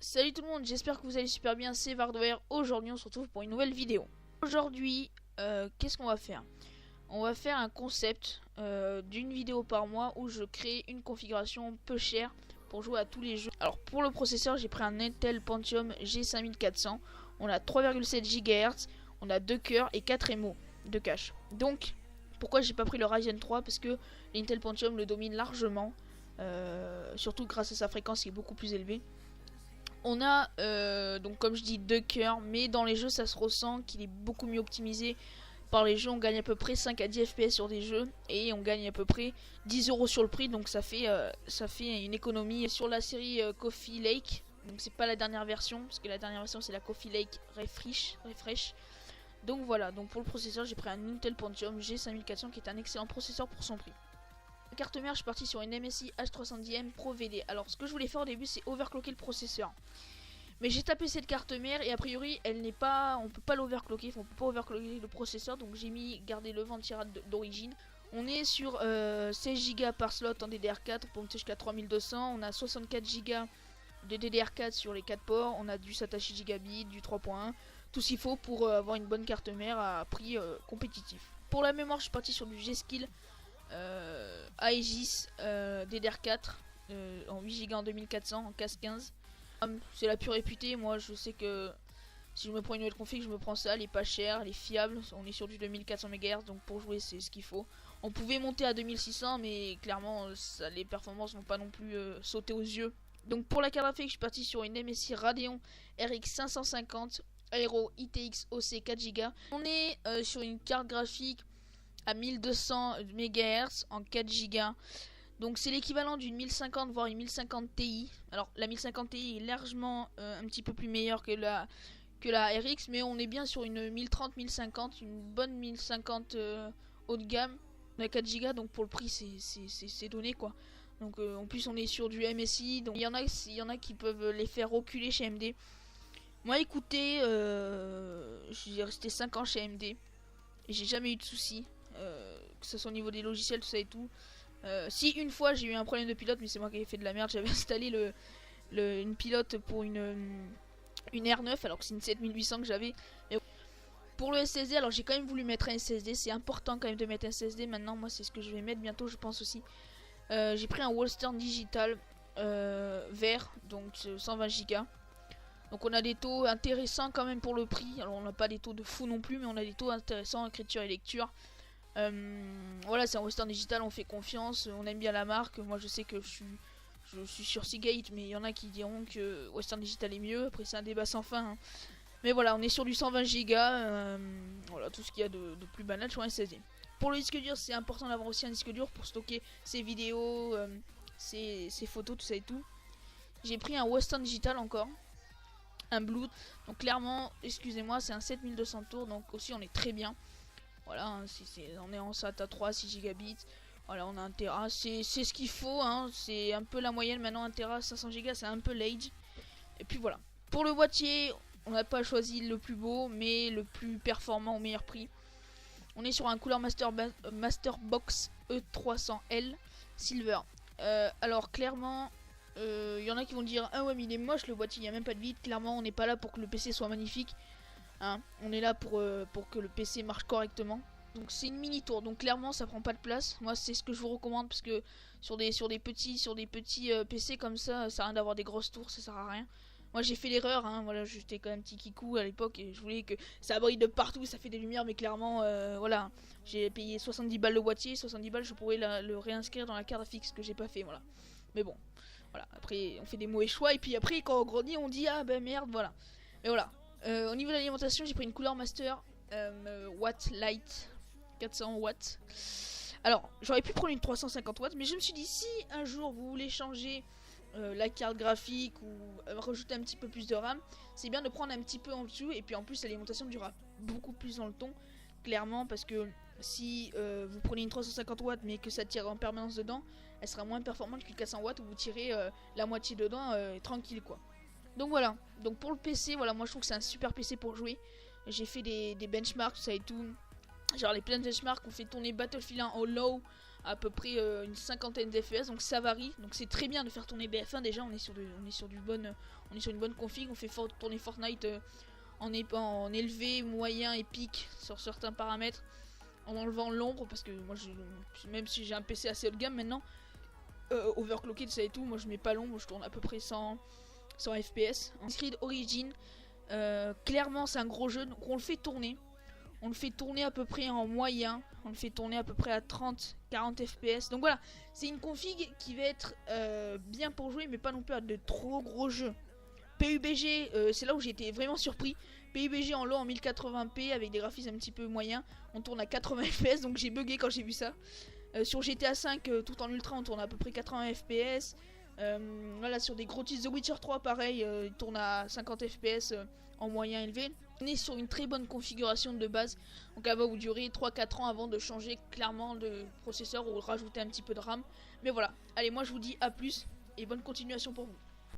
Salut tout le monde, j'espère que vous allez super bien, c'est Vardoer. Aujourd'hui on se retrouve pour une nouvelle vidéo. Aujourd'hui, qu'est-ce qu'on va faire? On va faire un concept d'une vidéo par mois où je crée une configuration peu chère pour jouer à tous les jeux. Alors pour le processeur, j'ai pris un Intel Pentium G5400. On a 3,7 GHz, on a 2 cœurs et 4 émaux de cache. Donc, pourquoi j'ai pas pris le Ryzen 3? Parce que l'Intel Pentium le domine largement, surtout grâce à sa fréquence qui est beaucoup plus élevée. On a donc comme je dis 2 cœurs, mais dans les jeux ça se ressent qu'il est beaucoup mieux optimisé. Par les jeux on gagne à peu près 5 à 10 FPS sur des jeux et on gagne à peu près 10€ sur le prix, donc ça fait une économie sur la série Coffee Lake. Donc c'est pas la dernière version, parce que la dernière version c'est la Coffee Lake Refresh. Donc voilà, donc pour le processeur j'ai pris un Intel Pentium G5400 qui est un excellent processeur pour son prix. Carte mère, je suis parti sur une MSI H310M Pro VD. Alors ce que je voulais faire au début c'est overclocker le processeur. Mais j'ai tapé cette carte mère et a priori elle n'est pas, on peut pas l'overclocker, on peut pas overclocker le processeur, donc j'ai mis garder le ventirad d'origine. On est sur 16 Go par slot en DDR4 pour monter jusqu'à 3200, on a 64 Go de DDR4 sur les 4 ports, on a du Satoshi Gigabit, du 3.1, tout ce qu'il faut pour avoir une bonne carte mère à prix compétitif. Pour la mémoire je suis parti sur du G-Skill Aegis DDR4 en 8 Go en 2400 en CAS 15. C'est la plus réputée. Moi je sais que si je me prends une nouvelle config, je me prends ça, elle est pas chère, elle est fiable. On est sur du 2400 MHz, donc pour jouer c'est ce qu'il faut. On pouvait monter à 2600, mais clairement les performances vont pas non plus sauter aux yeux. Donc pour la carte graphique, je suis parti sur une MSI Radeon RX 550 Aero ITX OC 4 Go. On est sur une carte graphique à 1200 MHz en 4 Go. Donc c'est l'équivalent d'une 1050 voire une 1050 Ti. Alors la 1050 Ti est largement un petit peu plus meilleure que la RX, mais on est bien sur une 1030-1050, une bonne 1050 haut de gamme. On a 4 Go, donc pour le prix c'est donné quoi. Donc en plus on est sur du MSI, donc il y en a qui peuvent les faire reculer chez AMD. Moi écoutez, j'ai resté 5 ans chez AMD et j'ai jamais eu de soucis, que ce soit au niveau des logiciels, tout ça et tout. Si une fois j'ai eu un problème de pilote, mais c'est moi qui ai fait de la merde, j'avais installé une pilote pour une R9 alors que c'est une 7800 que j'avais. Mais pour le SSD, alors j'ai quand même voulu mettre un SSD, c'est important quand même de mettre un SSD. Maintenant moi c'est ce que je vais mettre bientôt je pense aussi. J'ai pris un Western Digital vert, donc 120 Go. Donc on a des taux intéressants quand même pour le prix. Alors on n'a pas des taux de fou non plus, mais on a des taux intéressants, écriture et lecture. Voilà, c'est un Western Digital, on fait confiance, on aime bien la marque. Moi je sais que je suis sur Seagate, mais il y en a qui diront que Western Digital est mieux. Après c'est un débat sans fin, hein. Mais voilà, on est sur du 120 Go, voilà, tout ce qu'il y a de plus banal sur un SSD. Pour le disque dur, c'est important d'avoir aussi un disque dur pour stocker ses vidéos, ses photos, tout ça et tout. J'ai pris un Western Digital encore, un Blue. Donc clairement, excusez-moi, c'est un 7200 tours, donc aussi on est très bien. Voilà, hein, on est en SATA 3, 6 Gigabits. Voilà, on a 1 Tera, c'est ce qu'il faut, hein, c'est un peu la moyenne maintenant. 1 Tera, 500 Go, c'est un peu l'age. Et puis voilà. Pour le boîtier, on n'a pas choisi le plus beau, mais le plus performant au meilleur prix. On est sur un Cooler Masterbox E300L Silver. Alors clairement, y en a qui vont dire ah ouais mais il est moche le boîtier, il n'y a même pas de vide. Clairement on n'est pas là pour que le PC soit magnifique, hein. On est là pour que le PC marche correctement. Donc c'est une mini tour, donc clairement ça prend pas de place. Moi c'est ce que je vous recommande parce que sur des petits PC comme ça sert à rien d'avoir des grosses tours, ça sert à rien. Moi j'ai fait l'erreur, hein, voilà, j'étais quand même petit kikou à l'époque et je voulais que ça brille de partout, ça fait des lumières, mais clairement voilà, j'ai payé 70 balles le boîtier, 70 balles je pourrais le réinscrire dans la carte fixe, ce que j'ai pas fait, voilà. Mais bon, voilà, après on fait des mauvais choix et puis après quand on grandit on dit ah ben merde, voilà. Mais voilà, au niveau de l'alimentation j'ai pris une Cooler Master Watt Light 400 watts. Alors j'aurais pu prendre une 350 watts, mais je me suis dit si un jour vous voulez changer la carte graphique ou rajouter un petit peu plus de RAM, c'est bien de prendre un petit peu en dessous. Et puis en plus l'alimentation durera beaucoup plus dans le temps, clairement, parce que si vous prenez une 350 watts mais que ça tire en permanence dedans, elle sera moins performante qu'une 400 watts où vous tirez la moitié dedans tranquille quoi. Donc voilà, donc pour le PC, voilà, moi je trouve que c'est un super PC pour jouer. J'ai fait des benchmarks, tout ça et tout. Genre les plein benchmarks, on fait tourner Battlefield 1 au low à peu près une cinquantaine d'FPS, donc ça varie. Donc c'est très bien de faire tourner BF1. Déjà on est sur une bonne config. On fait tourner Fortnite en élevé, moyen et pic sur certains paramètres, en enlevant l'ombre, parce que moi même si j'ai un PC assez haut de gamme maintenant, overclocké ça et tout, moi je mets pas l'ombre, je tourne à peu près 100 FPS. En Creed Origin, clairement c'est un gros jeu, donc on le fait tourner. On le fait tourner à peu près en moyen, on le fait tourner à peu près à 30-40 FPS. Donc voilà, c'est une config qui va être bien pour jouer, mais pas non plus à de trop gros jeux. PUBG, c'est là où j'ai été vraiment surpris. PUBG en low en 1080p avec des graphismes un petit peu moyens, on tourne à 80 FPS, donc j'ai bugué quand j'ai vu ça. Sur GTA 5, tout en ultra, on tourne à peu près 80 FPS. Voilà, sur des gros titres, The Witcher 3 pareil, il tourne à 50 FPS en moyen élevé. On est sur une très bonne configuration de base, donc elle va vous durer 3-4 ans avant de changer clairement de processeur ou rajouter un petit peu de RAM. Mais voilà, allez, moi je vous dis à plus et bonne continuation pour vous.